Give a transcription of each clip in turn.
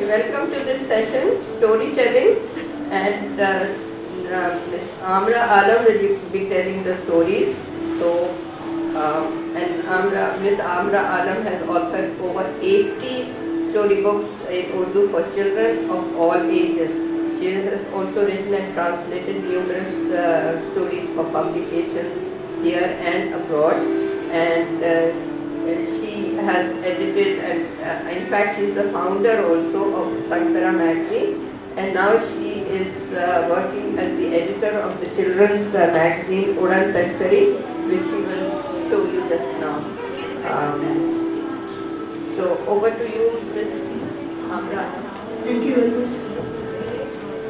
Welcome to this session, storytelling, and Ms. Amra Alam will be telling the stories. So, Ms. Amra Alam has authored over 80 storybooks in Urdu for children of all ages. She has also written and translated numerous stories for publications here and abroad, and she has edited, and in fact she is the founder also of Santara magazine, and now she is working as the editor of the children's magazine Udan Tashtari, which she will show you just now. So over to you, Ms. Amra. Thank you very much.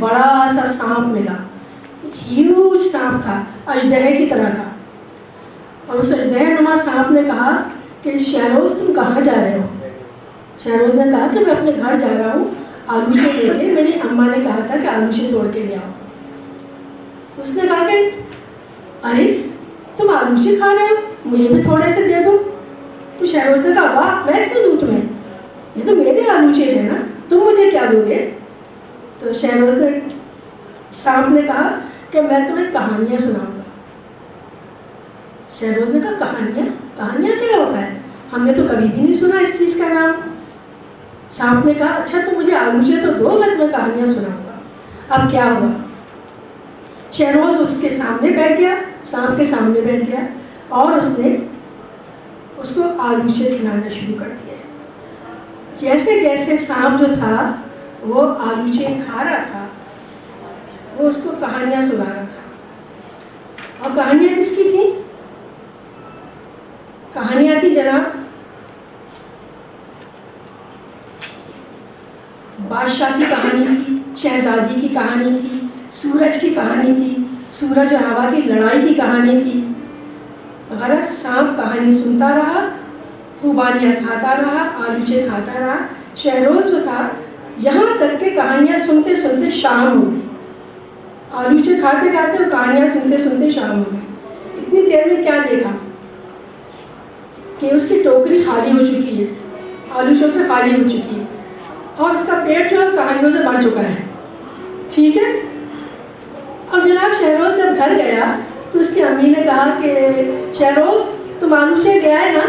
بڑا سا سانپ ملا. Huge سانپ تھا, اژدہے کی طرح کا. اور اس اژدہے نما سانپ نے کہا کہ شہروز تم کہاں جا رہے ہو؟ شہروز نے کہا کہ میں اپنے گھر جا رہا ہوں آلوچے لے کے, میری اماں نے کہا تھا کہ آلوچے توڑ کے لے آؤ. اس نے کہا کہ ارے تم آلوچے کھا رہے ہو, مجھے بھی تھوڑے سے دے دو. تو شہروز نے کہا واہ, میں کیوں دوں تمہیں, یہ تو میرے آلوچے ہیں نا, تم مجھے کیا دو گے؟ تو شہروز نے سانپ نے کہا کہ میں تمہیں کہانیاں سناؤں گا. شہروز نے کہا کہانیاں؟ کہانیاں کیا ہوتا ہے؟ ہم نے تو کبھی بھی نہیں سنا اس چیز کا نام. سانپ نے کہا اچھا تو مجھے آلوچے تو دو, میں کہانیاں سناؤں گا. اب کیا ہوا, شہروز اس کے سامنے بیٹھ گیا, سانپ کے سامنے بیٹھ گیا, اور اس نے اس کو آلوچے کھلانا شروع کر دیا. جیسے جیسے سانپ جو تھا وہ آلوچے کھا رہا تھا, وہ اس کو کہانیاں سنا رہا تھا. اور کہانیاں کس کی تھیں؟ کہانیاں تھی جناب بادشاہ کی کہانی تھی, شہزادی کی کہانی تھی, سورج کی کہانی تھی, سورج اور ہوا کی لڑائی کی کہانی تھی. غلط, سانپ کہانی سنتا رہا, خوبانیاں کھاتا رہا, آلوچے کھاتا رہا. شہروز جو تھا یہاں تک کہ کہانیاں سنتے سنتے شام ہو گئی. آلوچے کھاتے کھاتے اور کہانیاں سنتے سنتے شام ہو گئی. اتنی دیر میں کیا دیکھا کہ اس کی ٹوکری خالی ہو چکی ہے, آلوچوں سے خالی ہو چکی ہے, اور اس کا پیٹ جو ہے کہانیوں سے بھر چکا ہے. ٹھیک ہے. اب جناب شہروز جب گھر گیا تو اس کی امی نے کہا کہ شہروز تم آلوچے لے آئے نا؟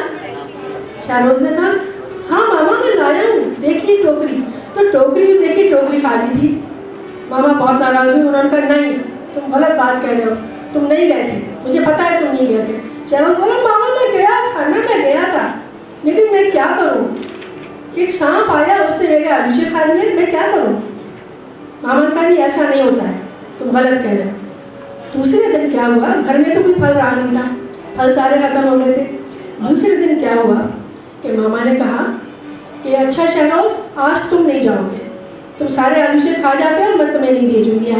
شہروز نے کہا ہاں ماما میں لایا ہوں, دیکھیے ٹوکری. تو ٹوکری جو دیکھی, ٹوکری خالی تھی. ماما بہت ناراض ہوئی, انہوں نے کہا نہیں تم غلط بات کہہ رہے ہو, تم نہیں گئے تھے, مجھے پتا ہے تم نہیں گئے تھے. شہروز بولا ماما میں گیا تھا نا, میں گیا تھا, لیکن میں کیا کروں, ایک سانپ آیا, اس نے میرے آلوچے کھا لیے, میں کیا کروں؟ ماما نے کہا نہیں ایسا نہیں ہوتا ہے, تم غلط کہہ رہے ہو. دوسرے دن کیا ہوا, گھر میں تو کوئی پھل رہا نہیں تھا, پھل سارے ختم ہو گئے تھے. دوسرے دن کیا ہوا کہ ماما نے کہا کہ اچھا شہروز آج تم نہیں جاؤ گے, تم سارے آلوچے کھا جاتے ہو, میں تمہیں نہیں بھیجوں گی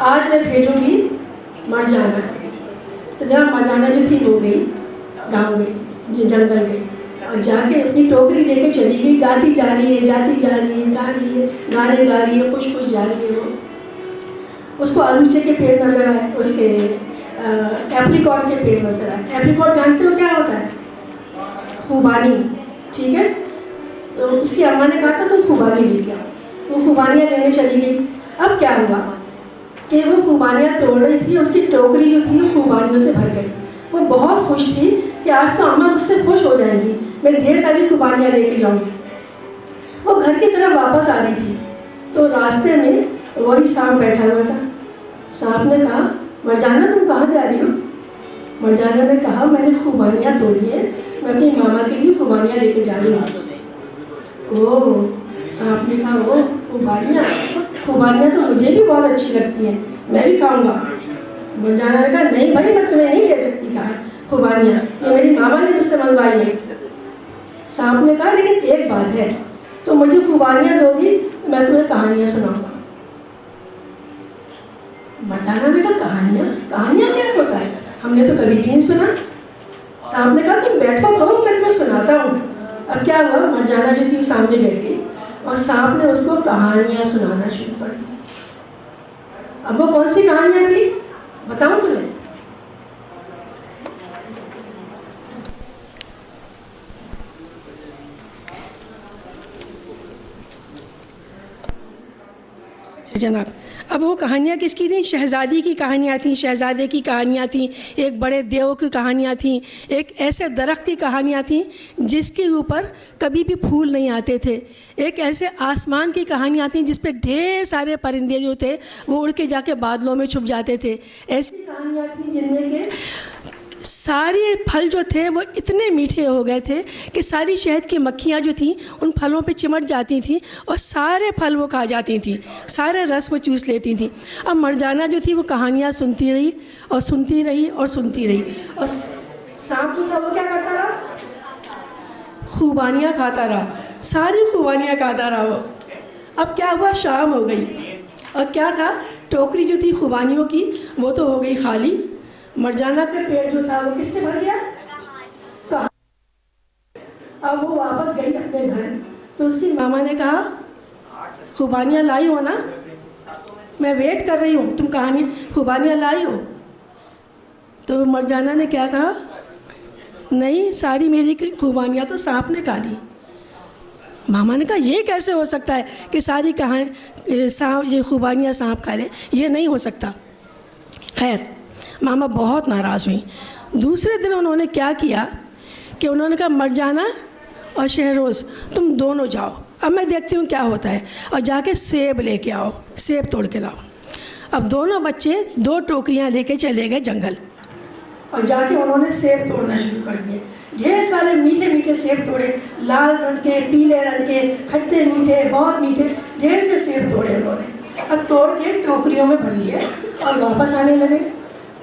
آج میں بھیجوں گی مرجانہ. تو جناب مرجانہ جو تھی وہ گئی, گاؤں گئی, جو جنگل گئی, اور جا کے اپنی ٹوکری لے کے چلی گئی. گاتی جا رہی ہے, جاتی جا رہی ہے, گا رہی ہے, گانے گا رہی ہے, خوش خوش جا رہی ہے. وہ اس کو آلوچے کے پیڑ نظر آئے, اس کے ایپریکاٹ کے پیڑ نظر آئے. ایپریکاٹ جانتے ہو کیا ہوتا ہے؟ خوبانی. ٹھیک ہے. تو اس کی اماں نے کہا تھا تم خوبانی لے کے آؤ. وہ خوبانیاں لینے چلی گئی. اب کیا ہوا کہ وہ خوبانیاں توڑ رہی تھی, اس کی ٹوکری جو تھی وہ خوبانیوں سے بھر گئی. وہ بہت خوش تھی کہ آج تو اماں مجھ سے خوش ہو جائیں گی, میں ڈھیر ساری خوبانیاں لے کے جاؤں گی. وہ گھر کی طرف واپس آ رہی تھی تو راستے میں وہی سانپ بیٹھا ہوا تھا. سانپ نے کہا مرجانہ تم کہاں جا رہی ہو؟ مرجانہ نے کہا میں نے خوبانیاں توڑی ہیں, میں اپنی ماما کے لیے خوبانیاں لے کے جا رہی ہوں. اوہ, سانپ نے کہا وہ خوبانیاں تو مجھے بھی بہت اچھی لگتی ہیں, میں بھی کھاؤں گا. مرجانہ نے کہا نہیں بھائی, میں تمہیں نہیں دے سکتی کہا خوبانیاں, یہ میری ماما نے مجھ سے منگوائی ہیں. سانپ نے کہا لیکن ایک بات ہے, تو مجھے خوبانیاں دو گی تو میں تمہیں کہانیاں سناؤں گا. مرجانہ نے کہا کہانیاں کیا ہوتا ہے, ہم نے تو کبھی بھی نہیں سنا. سانپ نے کہا تم بیٹھو تو میں تمہیں سناتا ہوں. اب کیا ہوا, مرجانہ جو تھی وہ سامنے بیٹھ گئی اور سانپ نے اس کو کہانیاں سنانا شروع کر دی. اب وہ کون سی کہانیاں تھیں بتاؤں تمہیں؟ جناب اب وہ کہانیاں کس کی تھیں؟ شہزادی کی کہانیاں تھیں, شہزادے کی کہانیاں تھیں, ایک بڑے دیو کی کہانیاں تھیں, ایک ایسے درخت کی کہانیاں تھیں جس کے اوپر کبھی بھی پھول نہیں آتے تھے, ایک ایسے آسمان کی کہانیاں تھیں جس پہ ڈھیر سارے پرندے جو تھے وہ اڑ کے جا کے بادلوں میں چھپ جاتے تھے. ایسی کہانیاں تھیں جن میں کہ سارے پھل جو تھے وہ اتنے میٹھے ہو گئے تھے کہ ساری شہد کی مکھیاں جو تھیں ان پھلوں پہ چمٹ جاتی تھیں اور سارے پھل وہ کھا جاتی تھیں, سارے رس وہ چوس لیتی تھیں. اب مرجانہ جو تھی وہ کہانیاں سنتی رہی اور سنتی رہی اور سنتی رہی, اور سانپ جو تھا وہ کیا کرتا رہا, خوبانیاں کھاتا رہا, ساری خوبانیاں کھاتا رہا وہ. اب کیا ہوا، شام ہو گئی اور کیا تھا، ٹوکری جو تھی خوبانیوں کی وہ تو ہو گئی خالی، مرجانہ کا پیٹ جو تھا وہ کس سے بھر گیا، کہاں. اب وہ واپس گئی اپنے گھر تو اس کی ماما نے کہا خوبانیاں لائی ہو نا، میں ویٹ کر رہی ہوں، تم خوبانیاں لائی ہو. تو مرجانہ نے کیا کہا، نہیں ساری میری خوبانیاں تو سانپ نے کھا لی. ماما نے کہا یہ کیسے ہو سکتا ہے کہ ساری یہ خوبانیاں سانپ کھا لے، یہ نہیں ہو سکتا. خیر ماما بہت ناراض ہوئیں. دوسرے دن انہوں نے کیا کیا کہ انہوں نے کہا مرجانہ اور شہروز تم دونوں جاؤ، اب میں دیکھتی ہوں کیا ہوتا ہے، اور جا کے سیب لے کے آؤ، سیب توڑ کے لاؤ. اب دونوں بچے 2 ٹوکریاں لے کے چلے گئے جنگل اور جا کے انہوں نے سیب توڑنا شروع کر دیے. ڈھیر سارے میٹھے میٹھے سیب توڑے، لال رنگ کے، پیلے رنگ کے، کھٹے میٹھے، بہت میٹھے، ڈھیر سے سیب توڑے انہوں نے. اب توڑ کے ٹوکریوں میں بھر لیے اور واپس آنے لگے.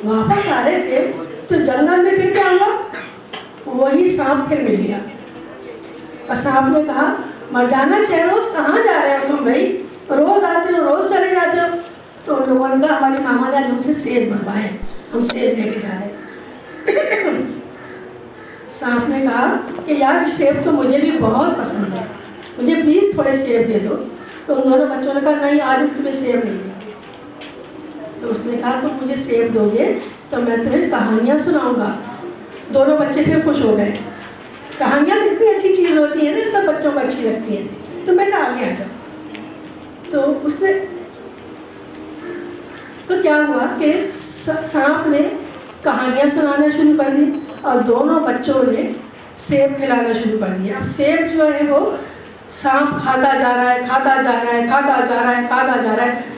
واپس آ رہے تھے تو جنگل میں پھر کیا ہوا، وہی سانپ پھر مل گیا. اور سانپ نے کہا مرجانہ شہروز کہاں جا رہے ہو تم بھائی، روز آتے ہو روز چلے جاتے ہو. تو ان لوگوں نے کہا ہماری ماما نے آج ہم سے سیب منگوائے، ہم سیب لے کے جا رہے ہیں. سانپ نے کہا کہ یار سیب تو مجھے بھی بہت پسند ہے، مجھے پلیز تھوڑے سیب دے دو. تو ان دونوں بچوں نے کہا نہیں آج ہم تمہیں سیب نہیں دیں گے. تو اس نے کہا تم مجھے سیب دو گے تو میں تمہیں کہانیاں سناؤں گا. دونوں بچے پھر خوش ہو گئے. کہانیاں تو اتنی اچھی چیز ہوتی ہیں نا، سب بچوں کو اچھی لگتی ہیں. تو بیٹا آگے آ جاؤ. تو اس نے تو کیا ہوا کہ سانپ نے کہانیاں سنانا شروع کر دی اور دونوں بچوں نے سیب کھلانا شروع کر دیا. اب سیب جو ہے وہ سانپ کھاتا جا رہا ہے، کھاتا جا رہا ہے، کھاتا جا رہا ہے، کھاتا جا رہا ہے.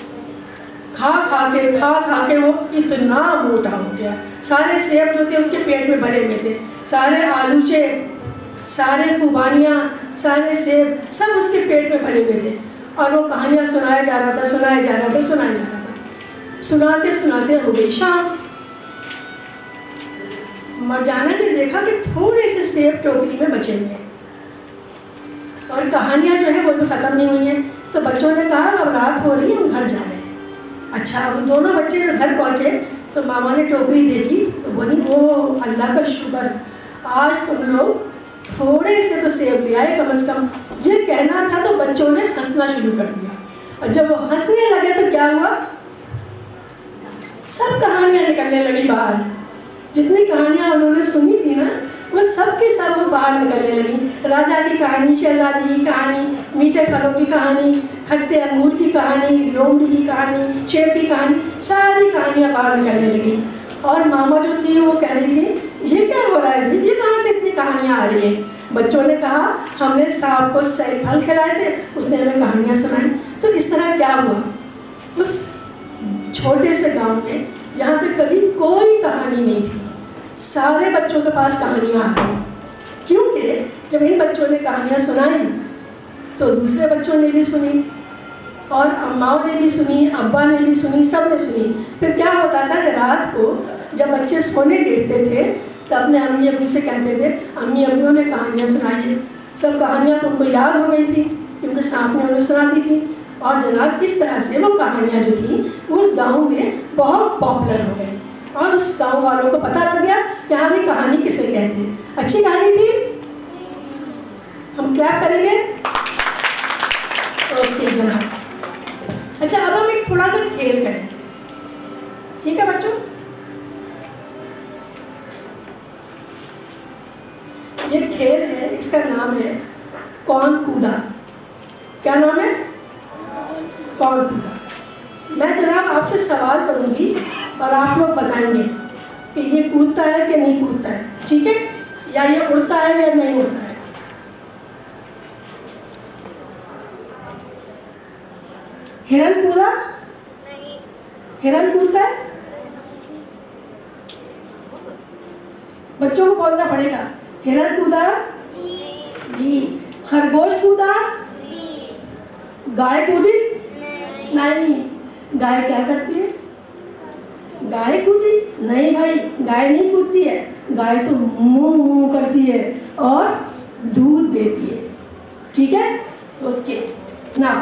کھا کے وہ اتنا موٹا ہو گیا. سارے سیب جو تھے اس کے پیٹ میں بھرے ہوئے تھے، سارے آلوچے، سارے خوبانیاں، سارے سیب سب اس کے پیٹ میں بھرے ہوئے تھے. اور وہ کہانیاں سنایا جا رہا تھا، سنایا جا رہا تھا، سنایا جا رہا تھا. سناتے سناتے ہو گئی شام. مرجانہ نے دیکھا کہ تھوڑے سے سیب ٹوکری میں بچے ہوئے اور کہانیاں جو ہے وہ بھی ختم نہیں ہوئی ہیں. تو بچوں نے کہا اب رات ہو رہی ہے، ہم گھر جا رہے ہیں. اچھا وہ دونوں بچے جب گھر پہنچے تو ماما نے ٹوکری دیکھی تو بولی وہ اللہ کا شکر، آج تم لوگ تھوڑے سے تو سیب لے آئے کم از کم. یہ کہنا تھا تو بچوں نے ہنسنا شروع کر دیا. اور جب وہ ہنسنے لگے تو کیا ہوا، سب کہانیاں نکلنے لگی باہر. جتنی کہانیاں انہوں نے سنی تھی نا وہ سب کی سب وہ باہر نکلنے لگی. راجا کی کہانی، شہزادی کی کہانی، میٹھے پھلوں کی کہانی، کھٹے انگور کی کہانی، لومڑی کی کہانی، شیر کی کہانی، ساری کہانیاں باہر نکلنے لگی. اور ماما جو تھی وہ کہہ رہی تھی یہ کیا ہو رہا ہے، یہ کہاں سے اتنی کہانیاں آ رہی ہیں. بچوں نے کہا ہم نے سانپ کو صحیح پھل کھلائے تھے، اس نے ہمیں کہانیاں سنائی. تو اس طرح کیا ہوا، اس چھوٹے سے گاؤں میں جہاں پہ کبھی کوئی کہانی نہیں تھی، سارے بچوں کے پاس کہانیاں آ گئی. کیونکہ جب ان بچوں نے کہانیاں سنائیں تو دوسرے بچوں نے بھی سنی اور اماؤں نے بھی سنی، ابا نے بھی سنی، سب نے سنی. پھر کیا ہوتا تھا کہ رات کو جب بچے سونے لیٹتے تھے تو اپنے امی ابو سے کہتے تھے امی ابو ہمیں کہانیاں سنائیے. سب کہانیاں تو ان کو یاد ہو گئی تھی کیونکہ سانپ نے انہیں سنا دی تھی. اور جناب اس طرح سے وہ کہانیاں جو تھیں وہ اس گاؤں میں بہت پاپولر ہو گئی اور اس گاؤں والوں کو پتہ لگ گیا کہ ہاں بھی کہانی کسے کہتے ہیں. اچھی کہانی تھی، ہم کلیپ کریں گے. اوکے جناب. اچھا اب ہم ایک تھوڑا سا کھیل کریں گے، ٹھیک ہے بچوں. یہ کھیل ہے، اس کا نام ہے کون کودا. کیا نام ہے؟ کون کودا. میں جناب آپ سے سوال کروں گی اور آپ لوگ بتائیں گے کہ یہ کودتا ہے کہ نہیں کودتا ہے، ٹھیک ہے؟ یا یہ اڑتا ہے یا نہیں اڑتا ہے. ہرن کودا؟ ہرن کودتا ہے؟ بچوں کو بولنا پڑے گا. ہرن کودا؟ جی. خرگوش کودا؟ گائے کودی؟ نہیں. گائے کیا کرتی ہے؟ گائے کودی؟ نہیں بھائی، گائے نہیں کودتی ہے. گائے تو منہ کرتی ہے اور دودھ دیتی ہے. ٹھیک ہے؟ اوکے. نا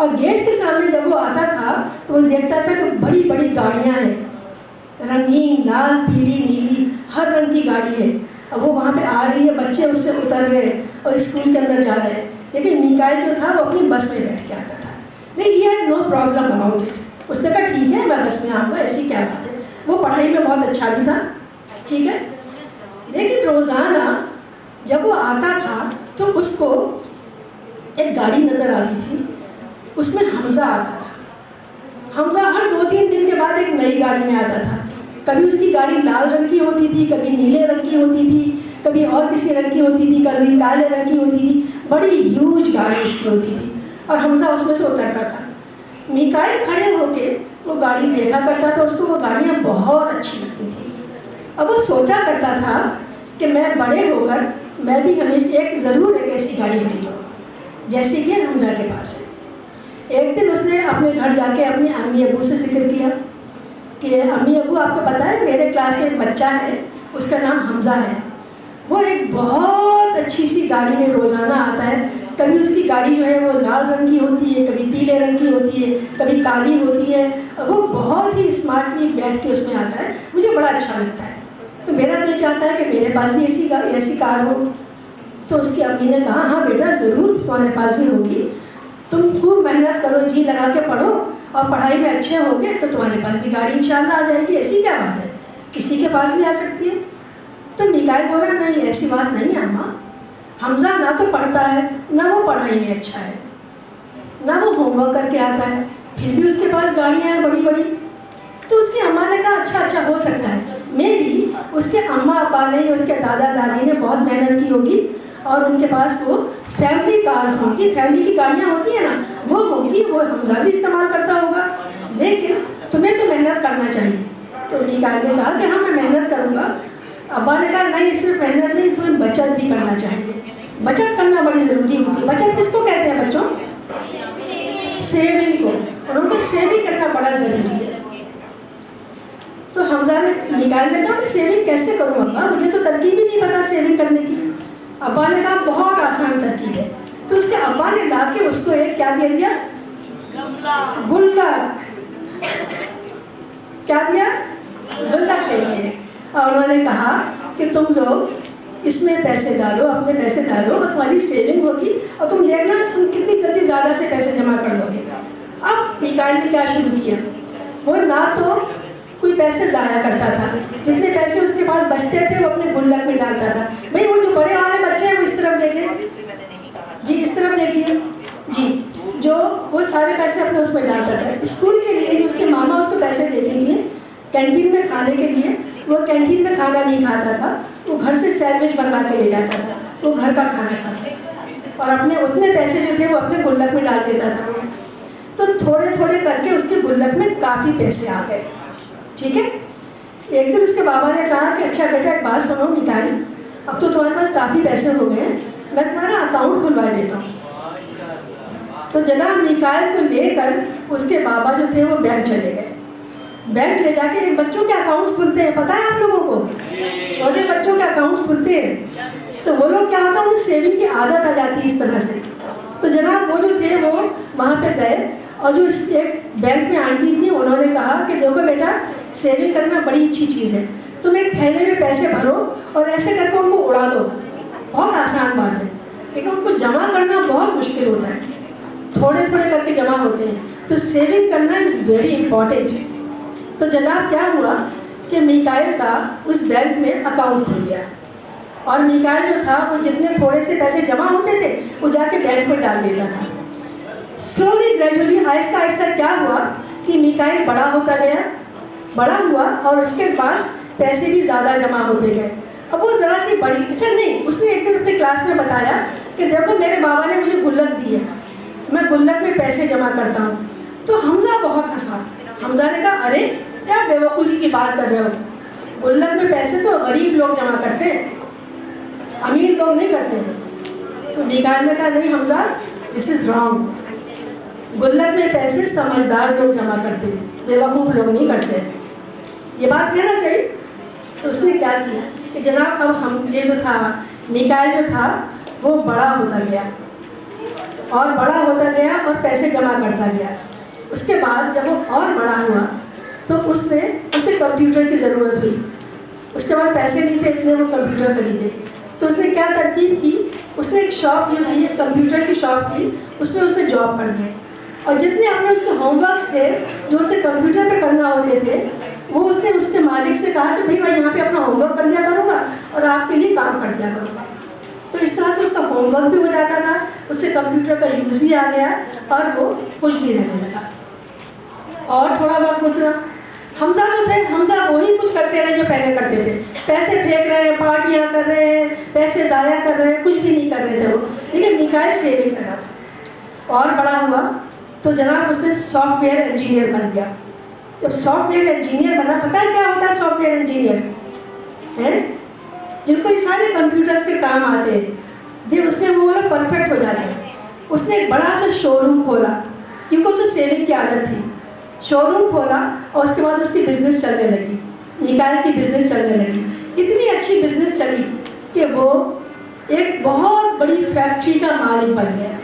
اور گیٹ کے سامنے جب وہ آتا تھا تو وہ دیکھتا تھا کہ بڑی بڑی گاڑیاں ہیں، رنگین، لال، پیلی، نیلی، ہر رنگ کی گاڑی ہے. اب وہ وہاں پہ آ رہی ہے، بچے اس سے اتر رہے ہیں اور اسکول کے اندر جا رہے ہیں. لیکن میکائل جو تھا وہ اپنی بس میں بیٹھ کے آتا تھا. نہیں، he had no problem about it. اس نے کہا ٹھیک ہے، میں بس میں آؤں گا، ایسی کیا بات ہے. وہ پڑھائی میں بہت اچھا بھی تھا، ٹھیک ہے. لیکن روزانہ جب وہ آتا تھا تو اس کو ایک گاڑی نظر آتی تھی، اس میں حمزہ آتا تھا. حمزہ ہر 2-3 دن کے بعد ایک نئی گاڑی میں آتا تھا. کبھی اس کی گاڑی لال رنگ کی ہوتی تھی، کبھی نیلے رنگ کی ہوتی تھی، کبھی اور کسی رنگ کی ہوتی تھی، کبھی کالے رنگ کی ہوتی تھی. بڑی ہیوج گاڑی اس کی ہوتی تھی اور حمزہ اس میں سے اترتا تھا. میکائل کھڑے ہو کے وہ گاڑی دیکھا کرتا تھا، اس کو وہ گاڑیاں بہت اچھی لگتی تھی. اب وہ سوچا کرتا تھا کہ میں بڑے ہو کر میں بھی ہمیشہ ضرور ایک ایسی گاڑی خریدوں جیسے کہ حمزہ کے پاس ہے. ایک دن اس نے اپنے گھر جا کے اپنے امی ابو سے ذکر کیا کہ امی ابو، آپ کو پتہ ہے میرے کلاس میں ایک بچہ ہے، اس کا نام حمزہ ہے. وہ ایک بہت اچھی سی گاڑی میں روزانہ آتا ہے. کبھی اس کی گاڑی جو ہے وہ لال رنگ کی ہوتی ہے، کبھی پیلے رنگ کی ہوتی ہے، کبھی کالی ہوتی ہے. وہ بہت ہی اسمارٹلی بیٹھ کے اس میں آتا ہے، مجھے بڑا اچھا لگتا ہے. تو میرا دل چاہتا ہے کہ میرے پاس بھی ایسی کار ہو. تو اس کی امی نے کہا ہاں بیٹا، ضرور تمہارے پاس بھی ہوگی. تم خوب محنت کرو، جی لگا کے پڑھو اور پڑھائی میں اچھے ہو گے تو تمہارے پاس بھی گاڑی انشاءاللہ آ جائے گی. ایسی کیا بات ہے، کسی کے پاس بھی آ سکتی ہے. تو میکائل بولا نہیں، ایسی بات نہیں ہے اماں. حمزہ نہ تو پڑھتا ہے، نہ وہ پڑھائی میں اچھا ہے، نہ وہ ہوم ورک کر کے آتا ہے، پھر بھی اس کے پاس گاڑیاں ہیں بڑی بڑی. تو اس کی اماں نے کہا اچھا ہو سکتا ہے، میں بھی اس کے اماں ابا نے، اس کے دادا دادی نے بہت محنت کی ہوگی اور ان کے پاس وہ فیملی کارز ہوں گی، فیملی کی گاڑیاں ہوتی ہیں نا، وہ ہوں گی، وہ حمزہ بھی استعمال کرتا ہوگا. لیکن تمہیں تو محنت کرنا چاہیے. تو میکائل نے کہا کہ ہاں میں محنت کروں گا. ابا نے کہا نہیں، صرف محنت نہیں، تمہیں بچت بھی کرنا چاہیے. بچت کرنا بڑی ضروری ہوتی ہے. بچت کس کو کہتے ہیں بچوں؟ سیونگ کو. اور ان کو سیونگ کرنا بڑا ضروری ہے. تو حمزہ نے، میکائل نے کہا میں سیونگ کیسے کروں ابا، مجھے تو ترکیب ہی نہیں پتا سیونگ کرنے کی. ابا نے کہا بہت آسان ترکیب ہے. تو اس کے ابا نے لا کے اس کو ایک کیا دے دیا؟ گلک. کیا دیا؟ گلک دے دیے. اور انہوں نے کہا کہ تم لوگ اس میں پیسے ڈالو، اپنے پیسے ڈالو اور تمہاری سیونگ ہوگی اور تم دیکھنا تم کتنی جلدی زیادہ سے پیسے جمع کر لو گے. اب میکائل نے کیا شروع کیا، وہ نہ تو کوئی پیسے ضائع کرتا تھا، جتنے پیسے اس کے پاس بچتے تھے وہ اپنے گلک میں ڈالتا تھا. بھائی وہ جو بڑے والے بچے ہیں وہ اس طرف دیکھیں جی، اس طرف دیکھیے جی، جو وہ سارے پیسے اپنے اس میں ڈالتا تھا. اسکول کے لیے اس کے ماما اس کو پیسے دیتی تھی کینٹین میں کھانے کے لیے. وہ کینٹین میں کھانا نہیں کھاتا تھا، وہ گھر سے سینڈوچ بنوا کے لے جاتا تھا، وہ گھر کا کھانا کھاتا تھا اور اپنے اتنے پیسے جو تھے وہ اپنے گلک میں ڈال دیتا تھا. تو تھوڑے تھوڑے کر کے اس کے گلک میں کافی پیسے آ گئے. ٹھیک ہے. ایک دن اس کے بابا نے کہا کہ اچھا بیٹا ایک بات سنو میکائل، اب تو تمہارے پاس کافی پیسے ہو گئے ہیں، میں تمہارا اکاؤنٹ کھلوا دیتا ہوں. تو جناب میکائل کو لے کر اس کے بابا جو تھے وہ بینک چلے گئے. بینک لے جا کے بچوں کے اکاؤنٹس کھلتے ہیں، پتہ ہے آپ لوگوں کو چھوٹے بچوں کے اکاؤنٹس کھلتے ہیں. تو وہ لوگ کیا ہوتا ہے انہیں سیونگ کی عادت آ جاتی ہے اس طرح سے. تو جناب وہ جو تھے وہ وہاں پہ گئے اور جو ایک بینک میں آنٹی تھی انہوں نے کہا کہ دیکھو بیٹا سیونگ کرنا بڑی اچھی چیز ہے، تم ایک تھیلے میں پیسے بھرو اور ایسے کر کے ان کو اڑا دو. بہت آسان بات ہے، لیکن ان کو جمع کرنا بہت مشکل ہوتا ہے، تھوڑے تھوڑے کر کے جمع ہوتے ہیں. تو سیونگ کرنا از ویری امپورٹنٹ. تو جناب کیا ہوا کہ میکائل کا اس بینک میں اکاؤنٹ کھل گیا اور میکائل جو تھا وہ جتنے تھوڑے سے پیسے جمع ہوتے تھے وہ جا کے بینک میں ڈال دیتا تھا. سلولی گریجولی آہستہ آہستہ کیا ہوا کہ میکائل بڑا ہوتا گیا، بڑا ہوا اور اس کے پاس پیسے بھی زیادہ جمع ہوتے گئے. اب وہ ذرا سی بڑی، اچھا نہیں، اس نے ایک دن اپنے کلاس میں بتایا کہ دیکھو میرے بابا نے مجھے گلک دی ہے، میں گلک میں پیسے جمع کرتا ہوں. تو حمزہ بہت ہنسا. حمزہ نے کہا ارے کیا بے وقوفی کی بات کر رہے ہو، گلک میں پیسے تو غریب لوگ جمع کرتے ہیں، امیر لوگ نہیں کرتے ہیں. تو میکائل نے کہا نہیں حمزہ، دس از رانگ. گلک میں پیسے سمجھدار لوگ جمع کرتے ہیں، بے وقوف لوگ نہیں کرتے. یہ بات ہے نا صحیح؟ تو اس نے کیا کیا کہ جناب اب ہم یہ جو تھا میکائل جو تھا وہ بڑا ہوتا گیا. اور بڑا ہوتا گیا اور پیسے جمع کرتا گیا. اس کے بعد جب وہ اور بڑا ہوا تو اسے کمپیوٹر کی ضرورت ہوئی. اس کے بعد پیسے نہیں تھے اتنے وہ کمپیوٹر خریدے. تو اس نے کیا ترکیب کی, اس نے ایک شاپ جو تھی, کمپیوٹر کی شاپ تھی, اس نے جاب کر دی. اور جتنے اپنے اس کے ہوم ورکس تھے جو اسے کمپیوٹر پہ کرنا ہوتے تھے, وہ اس نے اس کے مالک سے کہا کہ بھائی میں یہاں پہ اپنا ہوم ورک کر دیا کروں گا اور آپ کے لیے کام کر دیا کروں گا. تو اس طرح سے اس کا ہوم ورک بھی ہو جاتا تھا, اس سے کمپیوٹر کا یوز بھی آ گیا اور وہ خوش بھی رہنے لگا. اور تھوڑا بہت گزرا. حمزہ جو تھے, حمزہ وہی کچھ کرتے رہے جو پہلے کرتے تھے. پیسے پھینک رہے ہیں, پارٹیاں کر رہے ہیں, پیسے ضائع کر رہے ہیں, کچھ بھی نہیں کر رہے تھے وہ. لیکن میکائل سیونگ کر رہا تھا. اور بڑا ہوا تو جناب اس نے سافٹ ویئر انجینئر بن گیا. جب سافٹ ویئر انجینئر بنا, پتہ ہے کیا ہوتا ہے سافٹ ویئر انجینئر ہے؟ جن کو یہ سارے کمپیوٹرس کے کام آتے ہیں, اس میں وہ لوگ پرفیکٹ ہو جاتے ہیں. اس نے ایک بڑا سا شو روم کھولا کیونکہ اسے سیونگ کی عادت تھی. شو روم کھولا اور اس کے بعد اس کی بزنس چلنے لگی, میکائل کی بزنس چلنے لگی. اتنی اچھی بزنس چلی کہ وہ ایک بہت بڑی فیکٹری کا مالک بن گیا.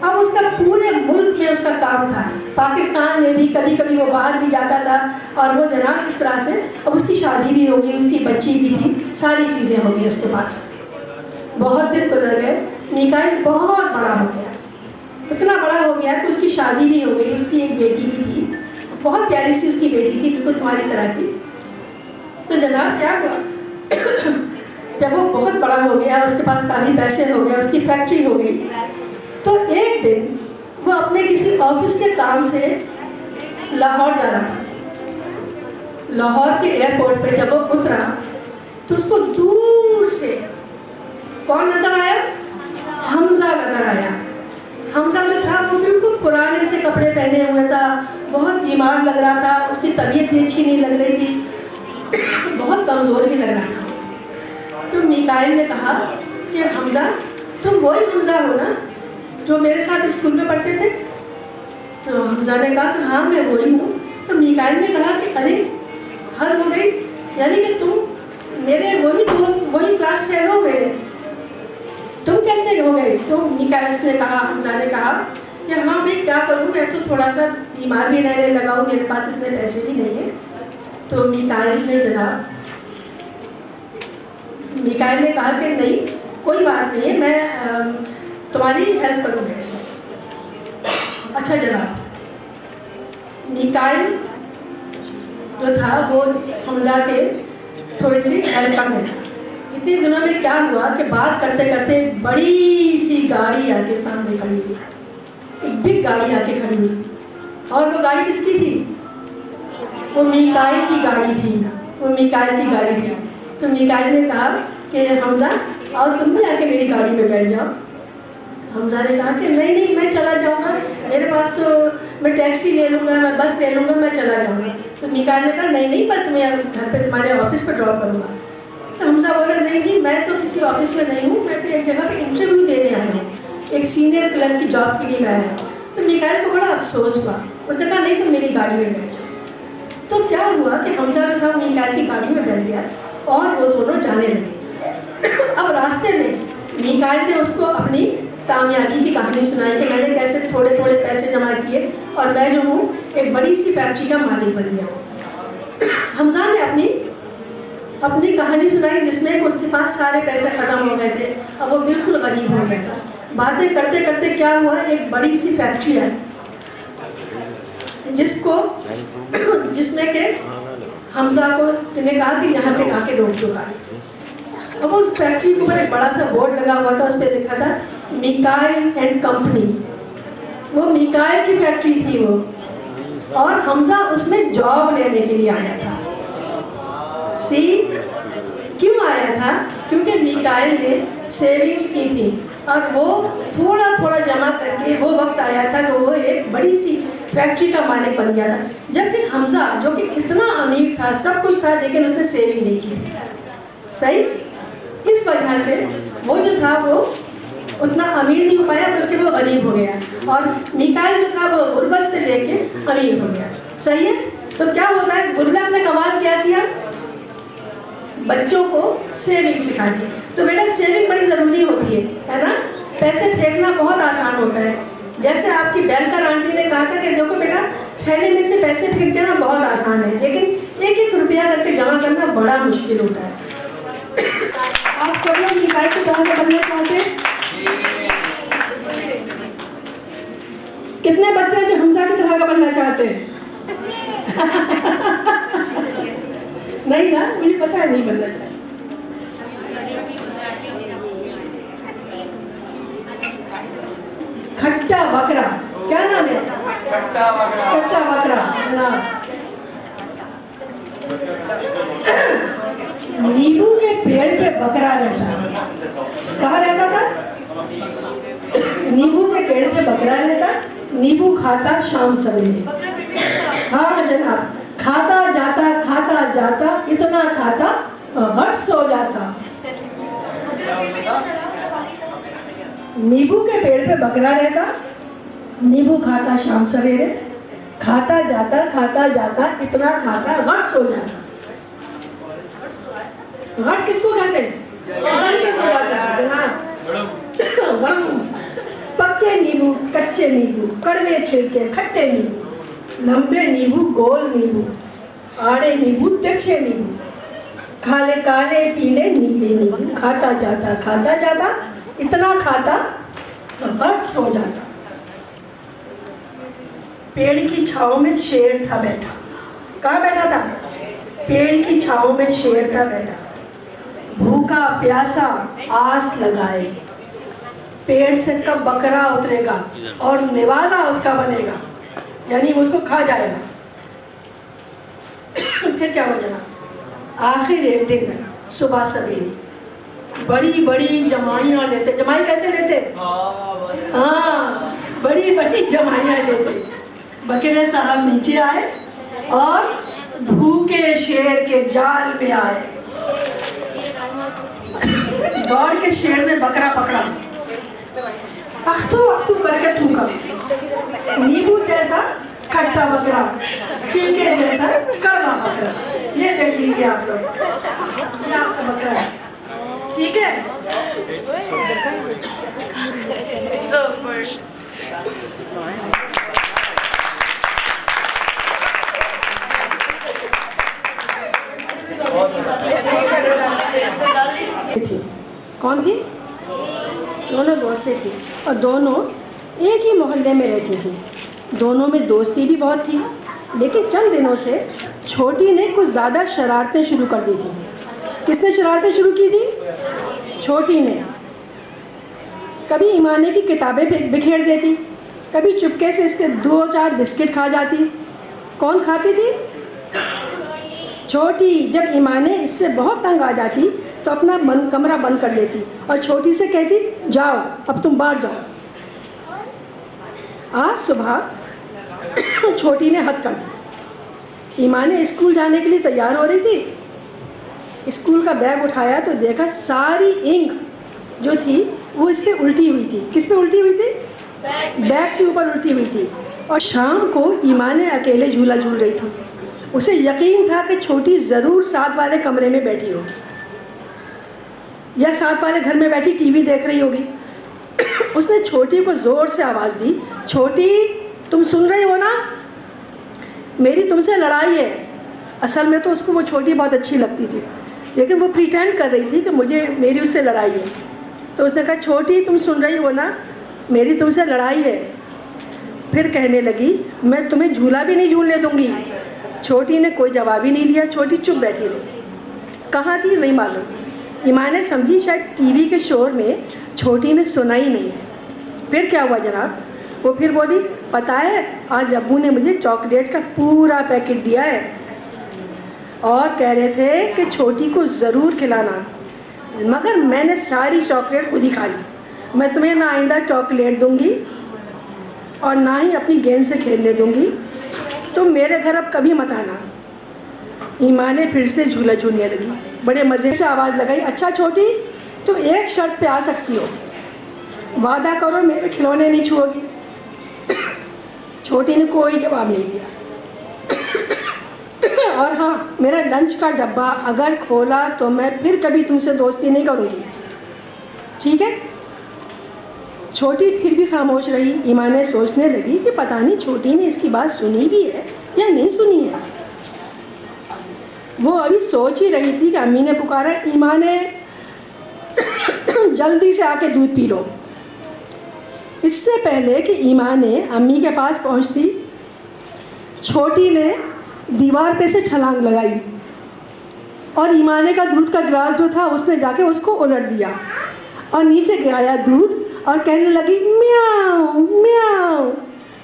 اب اس کا پورے ملک میں اس کا کام تھا, پاکستان میں بھی, کبھی کبھی وہ باہر بھی جاتا تھا. اور وہ جناب اس طرح سے, اب اس کی شادی بھی ہو گئی, اس کی بچی بھی تھی, ساری چیزیں ہو گئی اس کے پاس. بہت دن گزر گئے, میکائل بہت بڑا ہو گیا, اتنا بڑا ہو گیا کہ اس کی شادی بھی ہو گئی. اس کی ایک بیٹی بھی تھی, بہت پیاری سی اس کی بیٹی تھی, بالکل تمہاری طرح کی. تو جناب کیا ہوا, جب وہ بہت بڑا ہو گیا, اس کے پاس کافی پیسے ہو گئے, اس کی فیکٹری ہو گئی, تو ایک دن وہ اپنے کسی آفس کے کام سے لاہور جا رہا تھا. لاہور کے ایئرپورٹ پہ جب وہ اترا تو اس کو دور سے کون نظر آیا؟ حمزہ نظر آیا. حمزہ جو تھا وہ بالکل پرانے سے کپڑے پہنے ہوئے تھا, بہت بیمار لگ رہا تھا, اس کی طبیعت بھی اچھی نہیں لگ رہی تھی, بہت کمزور بھی لگ رہا تھا. تو میکائل نے کہا کہ حمزہ, تم وہی حمزہ ہو نا جو میرے ساتھ اسکول میں پڑھتے تھے؟ تو حمزہ نے کہا کہ ہاں میں وہی ہوں. تو میکائل نے کہا کہ ارے حد ہو گئی, یعنی کہ تم میرے وہی دوست, وہی کلاس فیل ہو میرے, تم کیسے ہو گئے؟ تو میکائل نے کہا, حمزہ نے کہا کہ ہاں بھائی کیا کروں, میں تو تھوڑا سا بیمار بھی رہنے لگا ہوں, میرے پاس اتنے پیسے بھی نہیں ہیں. تو میکائل نے کہا کہ نہیں کوئی بات نہیں ہے, میں تمہاری ہیلپ کروں گا اس میں. اچھا جناب, میکائل جو تھا وہ حمزہ کے تھوڑی سی ہیلپ کرنے لگا. اتنے دنوں میں کیا ہوا کہ بات کرتے کرتے بڑی سی گاڑی آ کے سامنے کھڑی ہوئی, ایک بگ گاڑی آ کے کھڑی ہوئی. اور وہ گاڑی کس کی تھی؟ وہ میکائل کی گاڑی تھی, وہ میکائل کی گاڑی تھی. تو میکائل نے کہا کہ حمزہ اور تم بھی آ کے میری گاڑی میں بیٹھ جاؤ. حمزہ نے کہا کہ نہیں میں چلا جاؤں گا, میرے پاس تو میں ٹیکسی لے لوں گا, میں بس لے لوں گا, میں چلا جاؤں گا. تو میکائل نے کہا نہیں میں تمہیں گھر پہ تمہارے آفس پہ ڈراپ کروں گا. تو حمزہ بولا نہیں میں تو کسی آفس میں نہیں ہوں, میں تو ایک جگہ پہ انٹرویو دینے آیا ہوں, ایک سینئر کلرک کی جاب کے لیے میں آیا ہوں. تو میکائل کو بڑا افسوس ہوا, اس نے کہا نہیں تم میری گاڑی میں بیٹھ جاؤ. تو کیا ہوا کہ حمزہ جو تھا میکائل کی گاڑی میں بیٹھ گیا اور وہ دونوں جانے لگے. اب راستے میں میکائل نے اس کو اپنی کامیابی کی کہانی سنائی کہ میں نے کیسے تھوڑے تھوڑے پیسے جمع کیے اور میں جو ہوں ایک بڑی سی فیکٹری کا مالک بن گیا ہوں. حمزہ نے اپنی کہانی سنائی جس میں اس کے پاس سارے پیسے ختم ہو گئے تھے, اب وہ بالکل غریب ہو گیا تھا. باتیں کرتے کرتے کیا ہوا, ایک بڑی سی فیکٹری ہے جس میں کہ حمزہ کو نے کہا کہ یہاں پہ آ کے روک دو گاڑی. اب اس فیکٹری کے اوپر ایک بڑا سا بورڈ لگا ہوا تھا, اس پہ لکھا تھا میکائل اینڈ کمپنی. وہ میکائل کی فیکٹری تھی وہ, اور حمزہ اس میں جاب لینے کے لیے آیا تھا. کیوں آیا تھا؟ کیونکہ میکائل نے سیونگز کی تھی اور وہ تھوڑا تھوڑا جمع کر کے وہ وقت آیا تھا کہ وہ ایک بڑی سی فیکٹری کا مالک بن گیا تھا. جبکہ حمزہ جو کہ اتنا امیر تھا, سب کچھ تھا, لیکن اس نے سیونگ نہیں کی تھی. صحیح, اس وجہ سے وہ جو تھا وہ اتنا امیر نہیں ہو پایا, بلکہ وہ غریب ہو گیا. اور میکائل جو تھا وہ غربت سے لے کے امیر ہو گیا. صحیح ہے. تو کیا ہوتا ہے, گلک نے کمال کیا کیا, بچوں کو سیونگ سکھا دی. تو بیٹا سیونگ بڑی ضروری ہوتی ہے نا. پیسے پھینکنا بہت آسان ہوتا ہے. جیسے آپ کی بینکر آنٹی نے کہا تھا کہ دیکھو بیٹا تھیلے میں سے پیسے پھینک دینا بہت آسان ہے، لیکن ایک ایک روپیہ کر کے جمع کرنا بڑا مشکل ہوتا ہے. آپ سب لوگ مٹھائی کی طرح کے بننا چاہتے ہیں؟ کتنے بچے جو حمزہ کی طرح کا بننا چاہتے ہیں؟ نہیں نا، مجھے پتا ہے نہیں بننا چاہتے. کھٹا بکرا کیا نام ہے؟ کھٹا بکرا نام. نیبو کے پیڑ پہ بکرا رہتا. کہاں رہتا تھا؟ نیبو کے پیڑ پہ بکرا رہتا. نیبو کھاتا شام سویرے. ہاں جناب. کھاتا جاتا اتنا کھاتا ہٹ سو جاتا. نیبو کے پیڑ پہ بکرا رہتا. نیبو کھاتا شام سویرے. کھاتا جاتا اتنا کھاتا غٹ سو جاتا. غٹ کس کو کہتے ہیں؟ غٹ سے سو جاتا جناب. پکے نیبو کچے نیبو کڑوے چھلکے کھٹے نیبو لمبے نیبو گول نیبو آڑے نیبو ترچھے نیبو کالے کالے پیلے نیلے نیبو. کھاتا جاتا اتنا کھاتا غٹ سو جاتا. پیڑ کی چھاؤں میں شیر تھا بیٹھا. کہاں بیٹھا تھا؟ پیڑ کی چھاؤں میں شیر تھا بیٹھا. بھوکا پیاسا آس لگائے. پیڑ سے کب بکرا اترے گا اور نوالا اس کا بنے گا، یعنی اس کو کھا جائے گا. پھر کیا ہو جناب؟ آخر ایک دن صبح سویرے بڑی بڑی جمائیاں لیتے. جمائی کیسے لیتے؟ ہاں بڑی بڑی جمائیاں لیتے. بکرے صاحب نیچے آئے اور بھوکے شیر کے جال میں آئے. دوڑ کے شیر نے بکرا پکڑا، اختو کر کے تھوکا. نیبو جیسا کھٹا بکرا، چینکے جیسا کڑوا بکرا. یہ دیکھ لیجیے آپ لوگ، یہ آپ کا بکرا ہے. ٹھیک ہے. کون تھی؟ دونوں دوستیں تھیں اور دونوں ایک ہی محلے میں رہتی تھیں. دونوں میں دوستی بھی بہت تھی، لیکن چند دنوں سے چھوٹی نے کچھ زیادہ شرارتیں شروع کر دی تھیں. کس نے شرارتیں شروع کی تھی؟ چھوٹی نے. کبھی ایمانے کی کتابیں بکھیر دیتی، کبھی چپکے سے اس کے 2-4 بسکٹ کھا جاتی. کون کھاتی تھی؟ چھوٹی. جب ایمانے اس سے بہت تنگ آ جاتی تو اپنا کمرہ بند کر لیتی اور چھوٹی سے کہتی جاؤ اب تم باہر جاؤ. آج صبح چھوٹی نے حد کر دی. ایمانے اسکول جانے کے لیے تیار ہو رہی تھی. اسکول کا بیگ اٹھایا تو دیکھا ساری انک جو تھی وہ اس کے الٹی ہوئی تھی. کس پہ الٹی ہوئی تھی؟ بیگ کے اوپر الٹی ہوئی تھی. اور شام کو ایمانے اکیلے جھولا جھول رہی تھی. اسے یقین تھا کہ چھوٹی ضرور ساتھ والے کمرے میں بیٹھی ہوگی یا ساتھ والے گھر میں بیٹھی ٹی وی دیکھ رہی ہوگی. اس نے چھوٹی کو زور سے آواز دی، چھوٹی تم سن رہی ہو نا؟ میری تم سے لڑائی ہے. اصل میں تو اس کو وہ چھوٹی بہت اچھی لگتی تھی، لیکن وہ پریٹینڈ کر رہی تھی کہ میری اس سے لڑائی ہے. تو اس نے کہا چھوٹی تم سن رہی ہو نا، میری تم سے لڑائی ہے. پھر کہنے لگی میں تمہیں جھولا بھی نہیں جھولنے دوں گی. چھوٹی نے کوئی جواب ہی نہیں دیا. چھوٹی چپ بیٹھی رہی. کہاں تھی نہیں معلوم. ایمانے سمجھی شاید ٹی وی کے شور میں چھوٹی نے سنا ہی نہیں ہے. پھر کیا ہوا جناب؟ وہ پھر بولی پتہ ہے آج ابو نے مجھے چاکلیٹ کا پورا پیکٹ دیا ہے اور کہہ رہے تھے کہ چھوٹی کو ضرور کھلانا، مگر میں نے ساری چاکلیٹ خود ہی کھا لی. میں تمہیں نہ آئندہ چاکلیٹ دوں گی اور نہ ہی اپنی گیند سے کھیلنے دوں گی. تم میرے گھر اب کبھی مت آنا. ایمانے پھر سے جھولا جھولنے لگی. بڑے مزے سے آواز لگائی اچھا چھوٹی تم ایک شرط پہ آ سکتی ہو، وعدہ کرو میرے کھلونے نہیں چھوؤ گی. چھوٹی نے کوئی جواب نہیں دیا. اور ہاں میرا لنچ کا ڈبہ اگر کھولا تو میں پھر کبھی تم سے دوستی نہیں کروں گی. ٹھیک ہے؟ چھوٹی پھر بھی خاموش رہی. ایمان سوچنے لگی کہ پتہ نہیں چھوٹی نے اس کی بات سنی بھی ہے یا نہیں سنی ہے. وہ ابھی سوچ ہی رہی تھی کہ امی نے پکارا, ایمان جلدی سے آ کے دودھ پی لو. اس سے پہلے کہ ایمان امی کے پاس پہنچتی, چھوٹی نے دیوار پہ سے چھلانگ لگائی اور ایمانے کا دودھ کا گلاس جو تھا اس نے جا کے اس کو الٹ دیا اور نیچے گرایا دودھ اور کہنے لگی میاؤ میاؤ.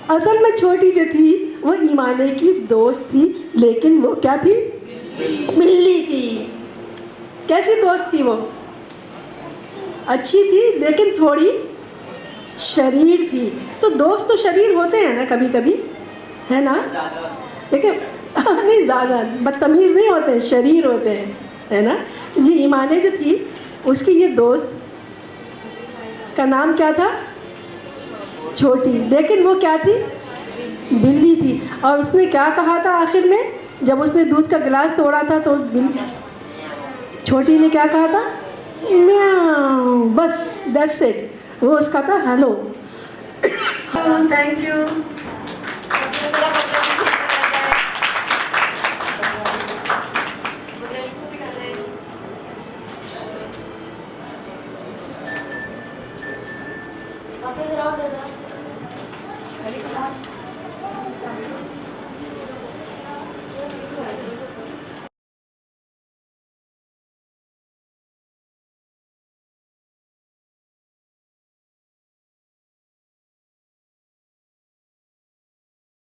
اصل میں چھوٹی جو تھی وہ ایمانے کی دوست تھی, لیکن وہ کیا تھی؟ بلی تھی. کیسی دوست تھی وہ؟ اچھی تھی لیکن تھوڑی شریر تھی. تو دوست تو شریر ہوتے ہیں نا کبھی کبھی, ہے نا, لیکن نہیں زیادہ بدتمیز نہیں ہوتے, شریر ہوتے ہیں, ہے نا. یہ ایمانے جو تھی اس کی یہ دوست کا نام کیا تھا؟ چھوٹی. لیکن وہ کیا تھی؟ بلی تھی. اور اس نے کیا کہا تھا آخر میں جب اس نے دودھ کا گلاس توڑا تھا تو چھوٹی نے کیا کہا تھا؟ میاؤ. بس دیٹس اٹ. وہ اس کا تھا ہیلو. Thank you.